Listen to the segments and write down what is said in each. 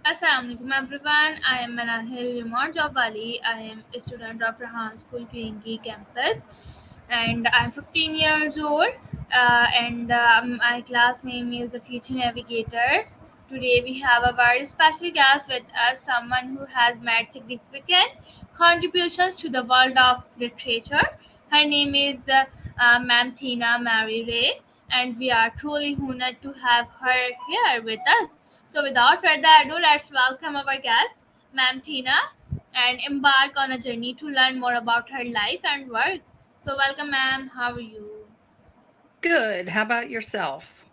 Assalamualaikum everyone. I am Manahil Rimon Jawali. I am a student of Rahan School Kiringi campus and I'm 15 years old. My class name is the Future Navigators. Today we have a very special guest with us, someone who has made significant contributions to the world of literature. Her name is Ma'am Tina Mary Ray, and we are truly honored to have her here with us. So, without further ado, let's welcome our guest, Ma'am Tina, and embark on a journey to learn more about her life and work. So, welcome, ma'am. How are you? Good. How about yourself?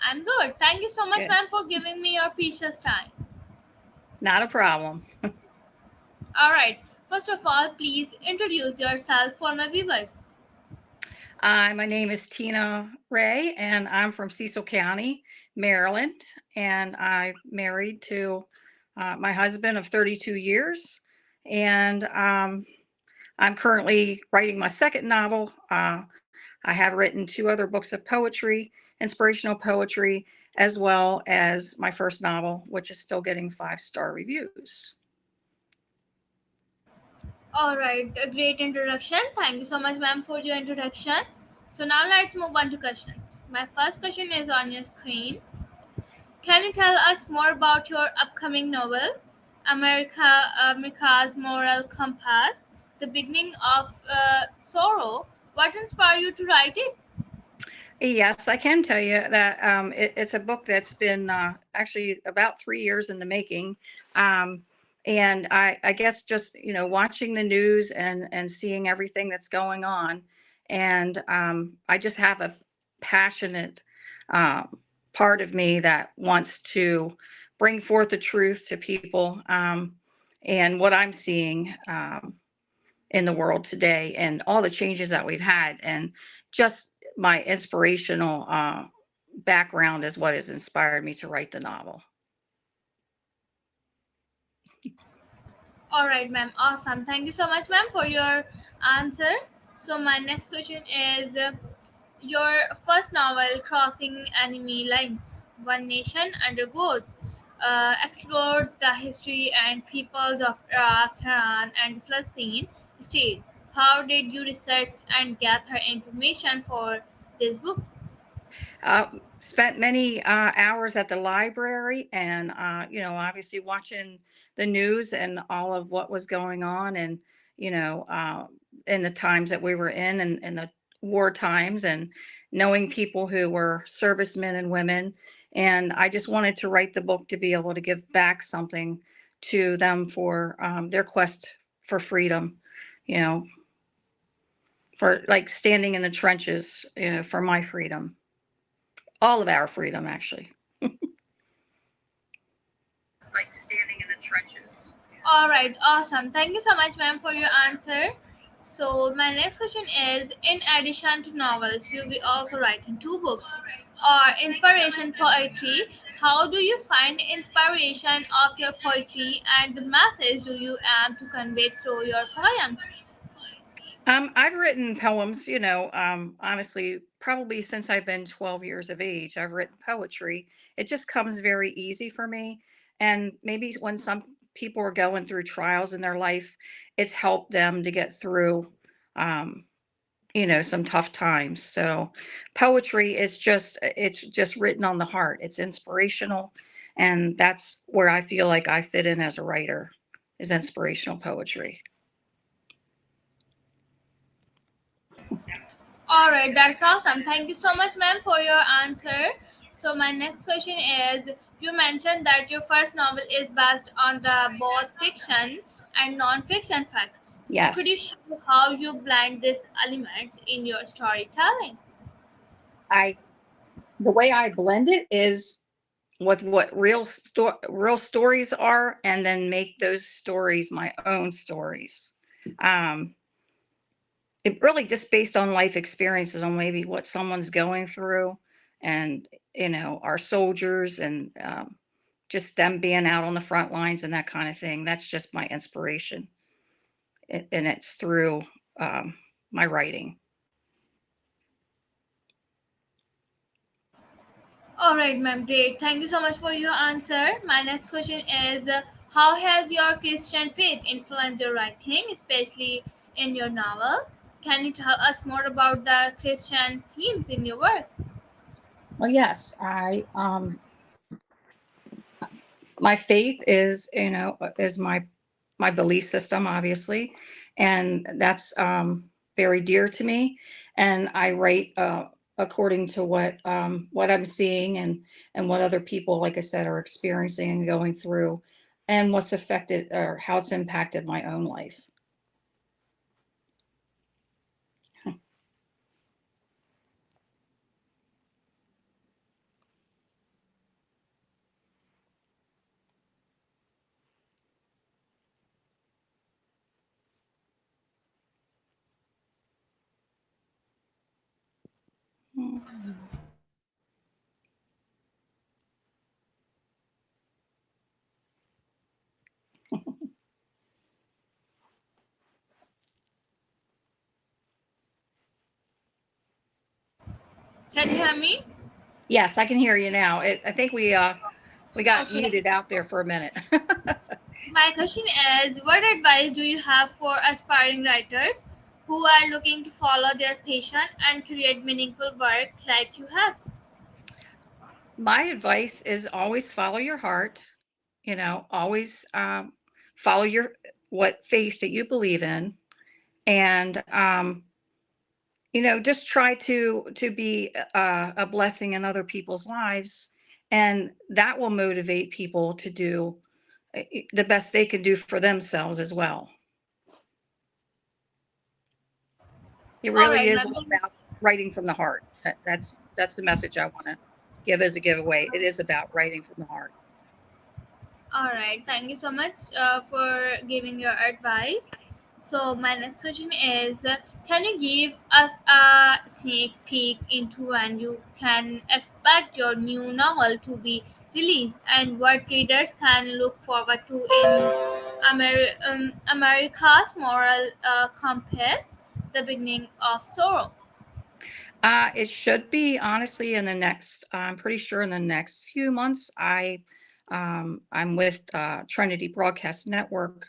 I'm good. Thank you so much, Good. ma'am, for giving me your precious time. Not a problem. All right. First of all, please introduce yourself for my viewers. My name is Tina Ray, and I'm from Cecil County, Maryland. And I'm married to my husband of 32 years. And I'm currently writing my second novel. I have written two other books of poetry, inspirational poetry, as well as my first novel, which is still getting 5-star reviews. All right. A great introduction. Thank you so much, ma'am, for your introduction. So, now let's move on to questions. My first question is on your screen. Can you tell us more about your upcoming novel, America's Moral Compass, The Beginning of Sorrow? What inspired you to write it? Yes, I can tell you that it's a book that's been actually about 3 years in the making. Um, and I guess just, watching the news and seeing everything that's going on. And I just have a passionate part of me that wants to bring forth the truth to people and what I'm seeing in the world today and all the changes that we've had. And just my inspirational background is what has inspired me to write the novel. All right, ma'am. Awesome. Thank you so much, ma'am, for your answer. So, my next question is your first novel, Crossing Enemy Lines, One Nation Under God, explores the history and peoples of Iraq, Iran, and Palestine state. How did you research and gather information for this book? Uh, Spent many hours at the library and, obviously watching the news and all of what was going on and, you know, uh, in the times that we were in the war times and knowing people who were servicemen and women. And I just wanted to write the book to be able to give back something to them for their quest for freedom, you know, for like standing in the trenches, for my freedom, all of our freedom, actually. Like standing in the trenches. All right, awesome. Thank you so much, ma'am, for your answer. So, my next question is in addition to novels, you'll be also writing two books or inspiration poetry. How do you find inspiration of your poetry and the message do you aim to convey through your poems? I've written poems, honestly, probably since I've been 12 years of age. I've written poetry. It just comes very easy for me. And maybe when some people are going through trials in their life, it's helped them to get through, um, some tough times. So poetry is it's just written on the heart. It's inspirational. And that's where I feel like I fit in as a writer, is inspirational poetry. All right, that's awesome. Thank you so much, ma'am, for your answer. So my next question is: you mentioned that your first novel is based on the both fiction and non-fiction facts. Could you Yes. show how you blend these elements in your storytelling? I The way I blend it is with what real stories are, and then make those stories my own stories. Um, it really just based on life experiences, on maybe what someone's going through, and our soldiers, and just them being out on the front lines and that kind of thing. That's just my inspiration, and it's through my writing. All right, ma'am. Great. Thank you so much for your answer. My next question is how has your Christian faith influenced your writing, especially in your novel? Can you tell us more about the Christian themes in your work? Well, yes, my faith is, is my belief system, obviously, and that's very dear to me. And I write according to what I'm seeing and what other people, like I said, are experiencing and going through, and what's affected or how it's impacted my own life. Mm. Can you hear me? Yes, I can hear you now. I think we got Okay. muted out there for a minute. My question is what advice do you have for aspiring writers who are looking to follow their passion and create meaningful work like you have? My advice is always follow your heart, always follow your what faith that you believe in, and just try to be a blessing in other people's lives, and that will motivate people to do the best they can do for themselves as well. It All really right, is ma'am. all about writing from the heart. That's the message I want to give as a giveaway. It is about writing from the heart. All right, thank you so much for giving your advice. So, my next question is can you give us a sneak peek into when you can expect your new novel to be released and what readers can look forward to in America's Moral Compass, The Beginning of Sorrow? It should be honestly in the next, I'm pretty sure in the next few months. I'm with Trinity Broadcast Network,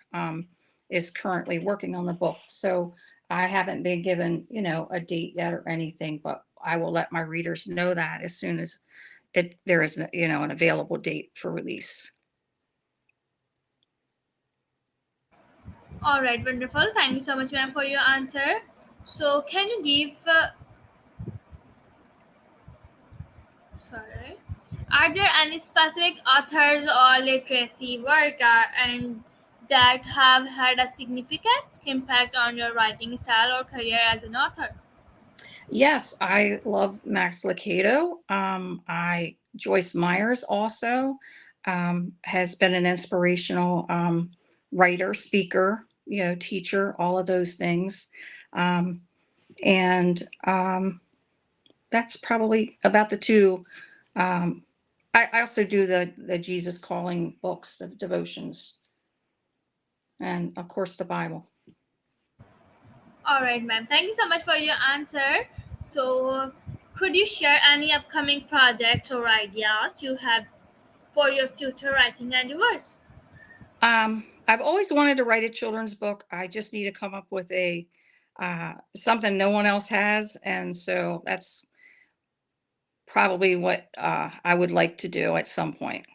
is currently working on the book. So I haven't been given, a date yet or anything, but I will let my readers know that as soon as there is, an available date for release. All right, wonderful. Thank you so much, ma'am, for your answer. So, can you give sorry. Are there any specific authors or literacy work and that have had a significant impact on your writing style or career as an author? Yes, I love Max Lucado. I Joyce Myers also has been an inspirational writer, speaker, teacher, all of those things. Um, and that's probably about the two. Um, I also do the Jesus Calling books, the devotions, and of course the Bible. All right, ma'am. Thank you so much for your answer. So, could you share any upcoming projects or ideas you have for your future writing endeavors? I've always wanted to write a children's book. I just need to come up with a something no one else has, and so that's probably what I would like to do at some point.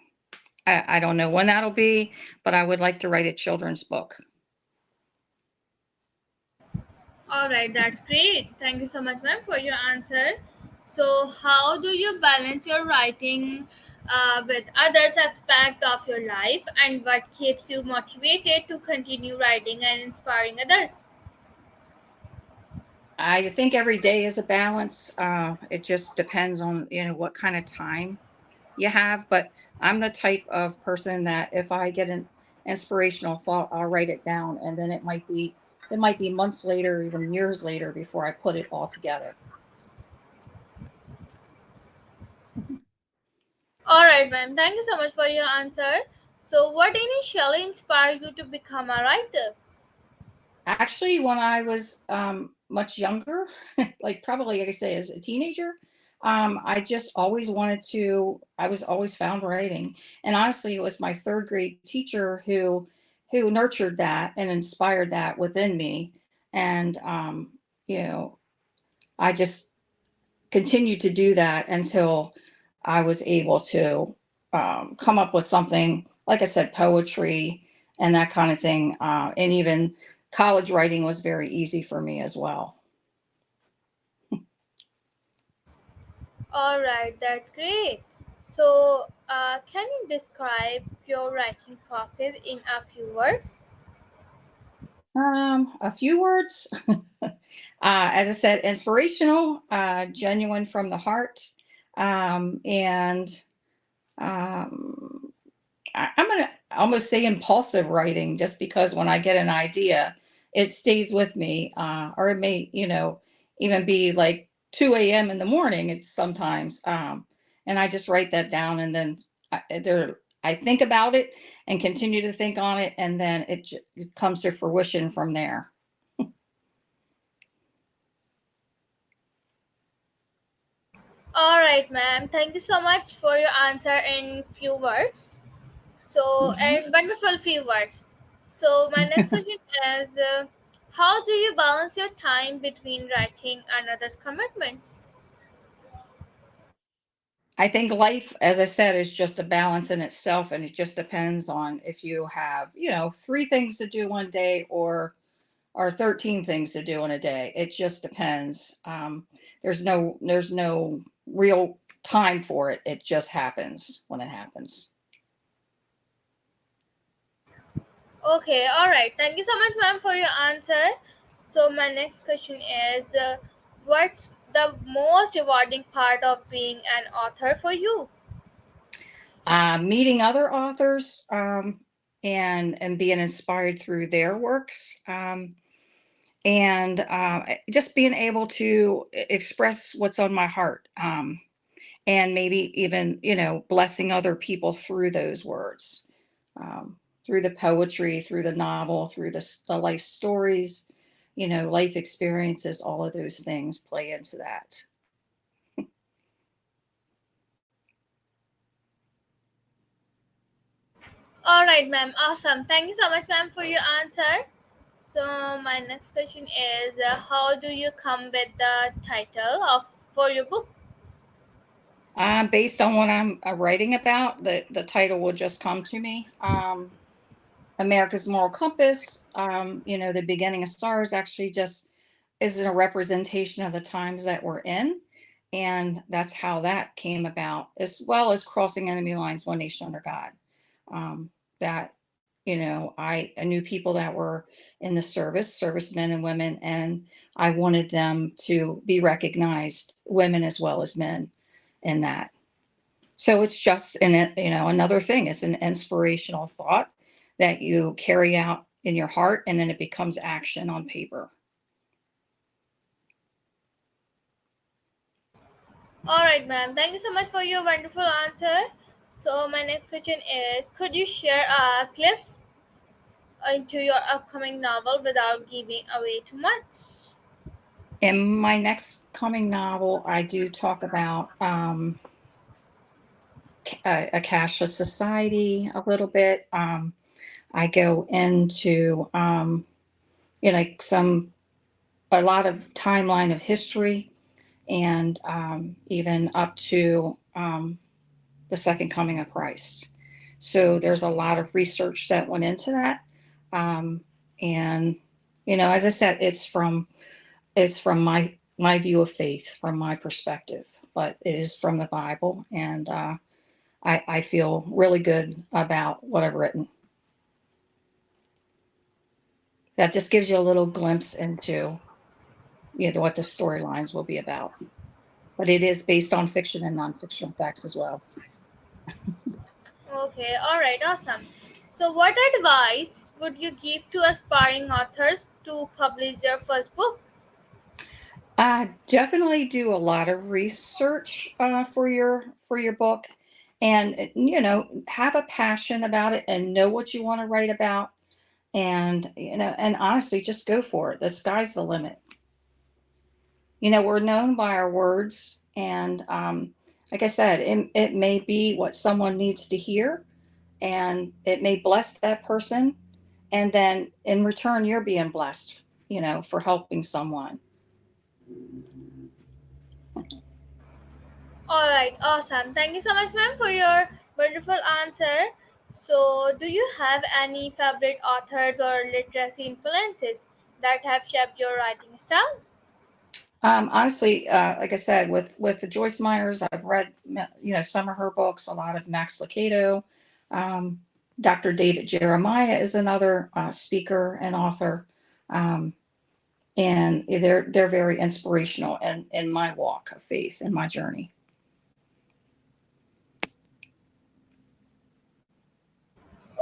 I don't know when that'll be, but I would like to write a children's book. All right, that's great. Thank you so much, ma'am, for your answer. So, how do you balance your writing with others aspect of your life, and what keeps you motivated to continue writing and inspiring others? I think every day is a balance. It just depends on what kind of time you have, but I'm the type of person that if I get an inspirational thought, I'll write it down, and then it might be months later, even years later, before I put it all together. All right, ma'am. Thank you so much for your answer. So, what initially inspired you to become a writer? Actually, when I was much younger, like probably like I say as a teenager, I just always wanted to. I was always found writing, and honestly, it was my third grade teacher who nurtured that and inspired that within me. And you know, I just continued to do that until I was able to come up with something, like I said, poetry and that kind of thing. And even college writing was very easy for me as well. All right, that's great. So, can you describe your writing process in a few words? A few words. As I said, inspirational, genuine from the heart, and um, I'm gonna almost say impulsive writing, just because when I get an idea, it stays with me, or it may, even be like 2 a.m. in the morning. It's sometimes, and I just write that down, and then I think about it and continue to think on it, and then it comes to fruition from there. All right, ma'am. Thank you so much for your answer in few words. So, Mhm. and wonderful few words. So, my next question is how do you balance your time between writing and others' commitments? I think life, as I said, is just a balance in itself, and it just depends on if you have, 3 things to do one day or 13 things to do in a day. It just depends. There's no real time for it. It just happens when it happens. Okay, all right. Thank you so much, ma'am, for your answer. So, my next question is what's the most rewarding part of being an author for you? Meeting other authors, and being inspired through their works, and just being able to express what's on my heart. And maybe even, blessing other people through those words, through the poetry, through the novel, through the life stories, life experiences. All of those things play into that. All right, ma'am. Awesome. Thank you so much, ma'am, for your answer. So, my next question is how do you come with the title of for your book? Based on what I'm writing about, the title will just come to me. America's Moral Compass, the beginning of stars actually just isn't a representation of the times that we're in. And that's how that came about, as well as Crossing Enemy Lines, One Nation Under God. That, I knew people that were in the servicemen and women, and I wanted them to be recognized, women as well as men, in that. So it's just another thing. It's an inspirational thought that you carry out in your heart, and then it becomes action on paper. All right, ma'am. Thank you so much for your wonderful answer. So, my next question is could you share a glimpse into your upcoming novel without giving away too much? In my next coming novel, I do talk about a cashless society a little bit. I go into like a lot of timeline of history, and even up to the second coming of Christ. So there's a lot of research that went into that. Um, and as I said, it's from my view of faith, from my perspective, but it is from the Bible, and I feel really good about what I've written. That just gives you a little glimpse into what the storylines will be about. But it is based on fiction and nonfiction facts as well. Okay, all right, awesome. So, what advice would you give to aspiring authors to publish their first book? Definitely do a lot of research for your book, and have a passion about it and know what you want to write about, and honestly, just go for it. The sky's the limit. We're known by our words, And like I said, it may be what someone needs to hear, and it may bless that person. And then in return, you're being blessed, for helping someone. All right, awesome. Thank you so much, ma'am, for your wonderful answer. So, do you have any favorite authors or literacy influences that have shaped your writing style? Honestly, like I said, with the Joyce Myers, I've read some of her books, a lot of Max Lucado. Um, Dr. David Jeremiah is another speaker and author, um, and they're very inspirational in my walk of faith and my journey.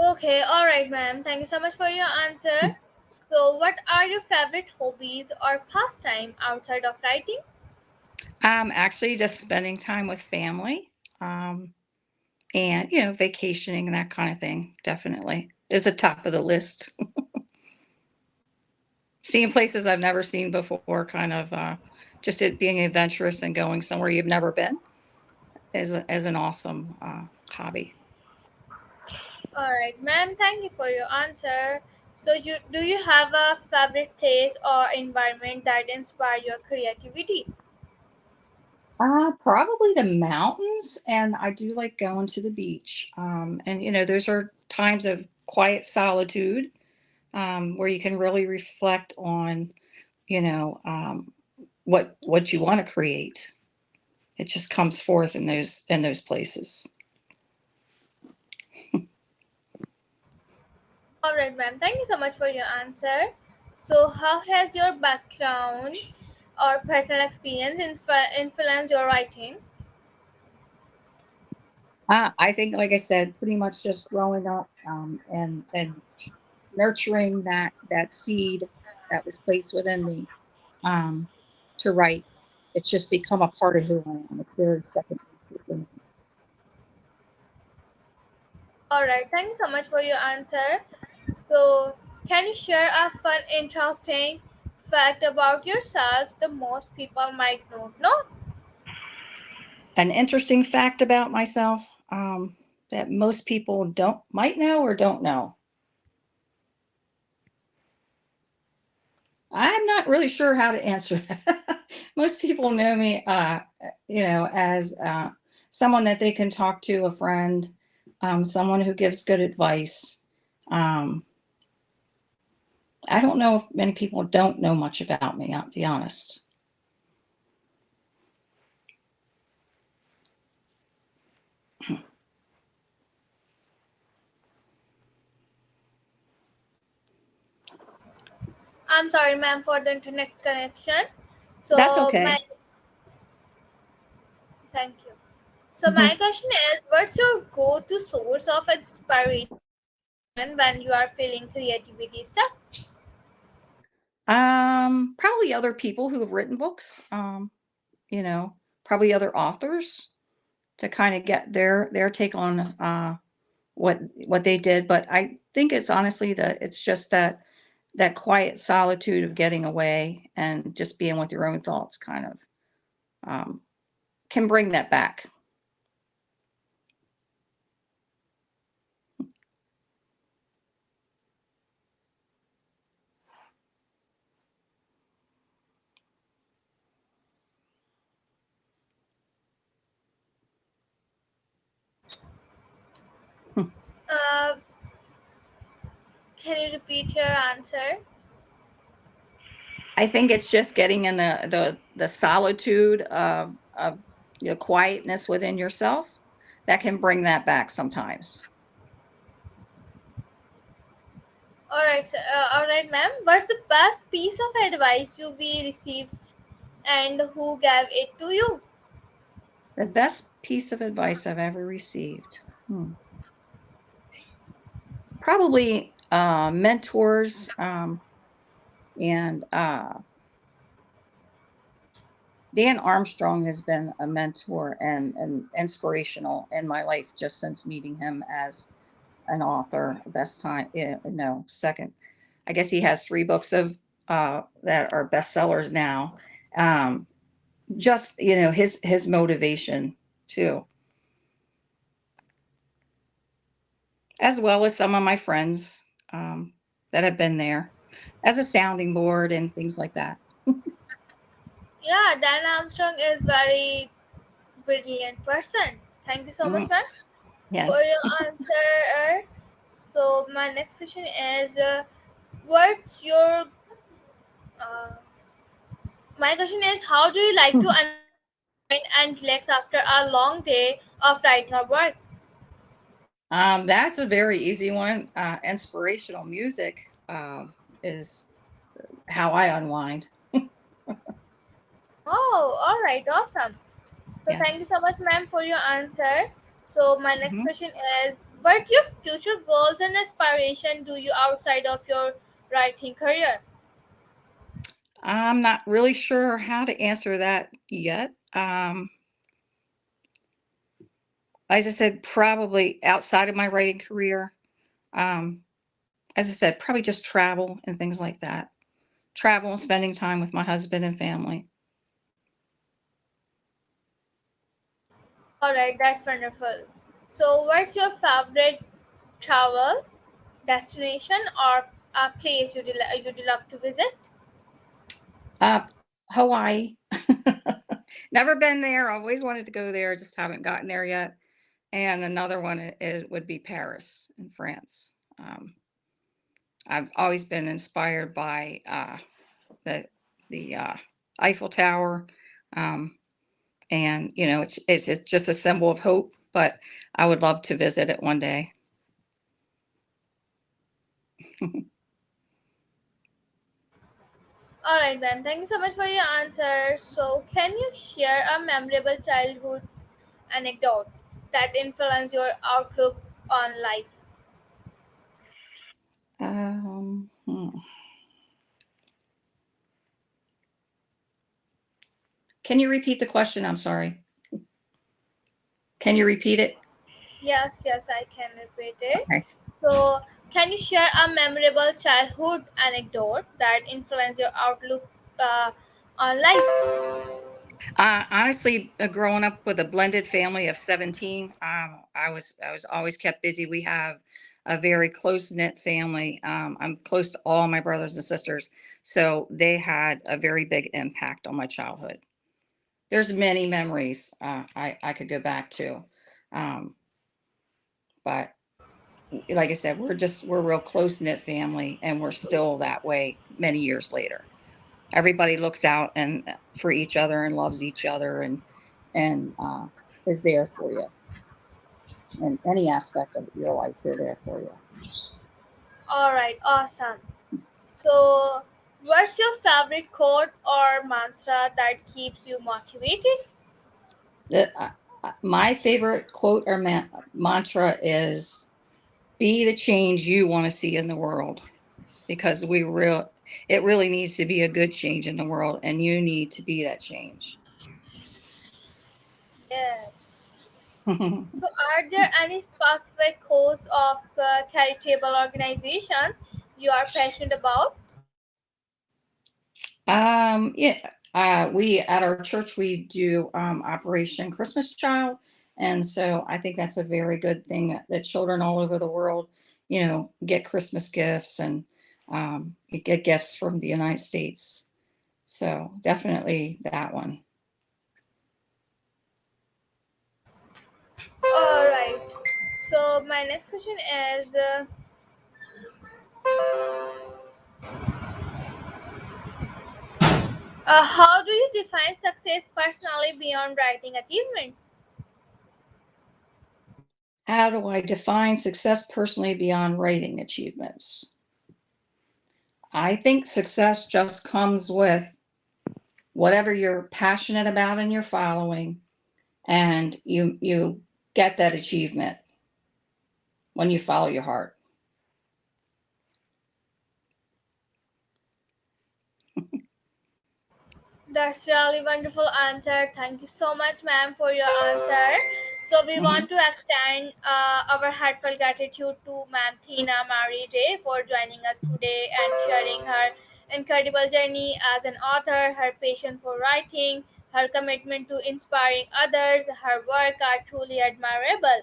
Okay, all right, ma'am. Thank you so much for your answer. So, what are your favorite hobbies or pastime outside of writing? Actually, just spending time with family, um, and vacationing and that kind of thing. Definitely is the top of the list. Seeing places I've never seen before, kind of, just it being adventurous and going somewhere you've never been is an awesome, hobby. All right, ma'am. Thank you for your answer. So, do you have a favorite place or environment that inspire your creativity? Probably the mountains, and I do like going to the beach. And those are times of quiet solitude, where you can really reflect on, you know, um, what you want to create. It just comes forth in those places. All right, ma'am. Thank you so much for your answer. So, how has your background or personal experience influenced your writing? I think, like I said, pretty much just growing up, and nurturing that seed that was placed within me, um, to write. It's just become a part of who I am. It's very second nature for me. All right, thank you so much for your answer. So, can you share a fun, interesting fact about yourself the most people might not know? An interesting fact about myself, that most people don't might know or don't know. I'm not really sure how to answer that. Most people know me, as someone that they can talk to, a friend, someone who gives good advice. Um, I don't know if many people don't know much about me, I'll be honest. I'm sorry, ma'am, for the internet connection. That's So, my okay. thank you. So, my question is, what's your go-to source of inspiration when you are feeling creativity stuff? Probably other people who have written books, probably other authors to kind of get their take on what they did. But I think it's honestly that it's just that quiet solitude of getting away and just being with your own thoughts kind of um, can bring that back. Uh, can you repeat your answer? I think it's just getting in the solitude of quietness within yourself that can bring that back sometimes. All right, ma'am. What's the best piece of advice you we received, and who gave it to you? The best piece of advice I've ever received. Probably mentors, and Dan Armstrong has been a mentor and inspirational in my life just since meeting him as an author. Best time, yeah, no, second. I guess he has 3 books of that are bestsellers now. Um, just his motivation too, as well as some of my friends um, that have been there as a sounding board and things like that. Yeah, Dan Armstrong is very brilliant person. Thank you so much, Mm, ma'am, for yes. your answer. So my next question is, what's your my question is, how do you like to unwind and relax after a long day of writing or work? That's a very easy one. Inspirational music is how I unwind. Oh, all right, awesome. So thank you Yes. so much, ma'am, for your answer. So my next Mhm. question is, what your future goals and aspiration do you outside of your writing career? I'm not really sure how to answer that yet. As I said, probably outside of my writing career. Um, as I said, probably just travel and things like that. Travel and spending time with my husband and family. All right, that's wonderful. So what's your favorite travel destination or a place you'd love to visit? Uh, Hawaii. Never been there. Always wanted to go there. Just haven't gotten there yet. And another one would be Paris in France. I've always been inspired by the the Eiffel Tower, um, and it's just a symbol of hope. But I would love to visit it one day. All right, ma'am. Thank you so much for your answer. So, can you share a memorable childhood anecdote that influenced your outlook on life? Hmm. Can you repeat the question? I'm sorry. Can you repeat it? Yes, yes, I can repeat it. Okay. So, can you share a memorable childhood anecdote that influenced your outlook uh, on life? Honestly, growing up with a blended family of 17, I was always kept busy. We have a very close knit family. I'm close to all my brothers and sisters, so they had a very big impact on my childhood. There's many memories I could go back to, um, but like I said, we're a real close knit family, and we're still that way many years later. Everybody looks out and for each other and loves each other and is there for you in any aspect of your life. They're there for you. All right, awesome. So, what's your favorite quote or mantra that keeps you motivated? My favorite quote or mantra is be the change you want to see in the world, because it really needs to be a good change in the world, and you need to be that change. Yes. So, are there any specific cause of charitable organization you are passionate about? Yeah, we at our church we do Operation Christmas Child, and so I think that's a very good thing that children all over the world, get Christmas gifts and you get gifts from the United States. So definitely that one. All right. So, my next question is, how do you define success personally beyond writing achievements? How do I define success personally beyond writing achievements? I think success just comes with whatever you're passionate about and you're following, and you get that achievement when you follow your heart. That's really wonderful answer. Thank you so much, ma'am, for your answer. So we Mhm. want to extend our heartfelt gratitude to Ma'am Tina Marie Ray for joining us today and sharing her incredible journey as an author, her passion for writing, Her commitment to inspiring others, her work are truly admirable.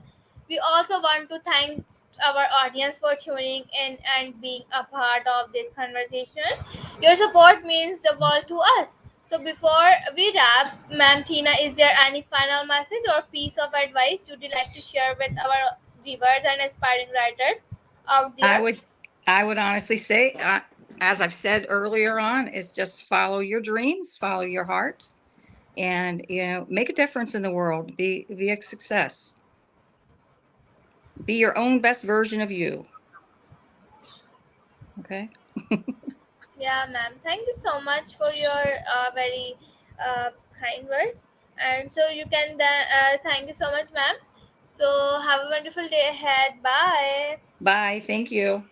We also want to thank our audience for tuning in and being a part of this conversation. Your support means the world to us. So before we wrap, Ma'am Tina, is there any final message or piece of advice would you like to share with our viewers and aspiring writers out I there? would, I would honestly say, as I've said earlier on, is just follow your dreams, follow your heart, and make a difference in the world. Be a success. Be your own best version of you. Okay. Yeah, ma'am. Thank you so much for your very kind words. And so you can then thank you so much, ma'am. So have a wonderful day ahead. Bye. Bye. Thank you.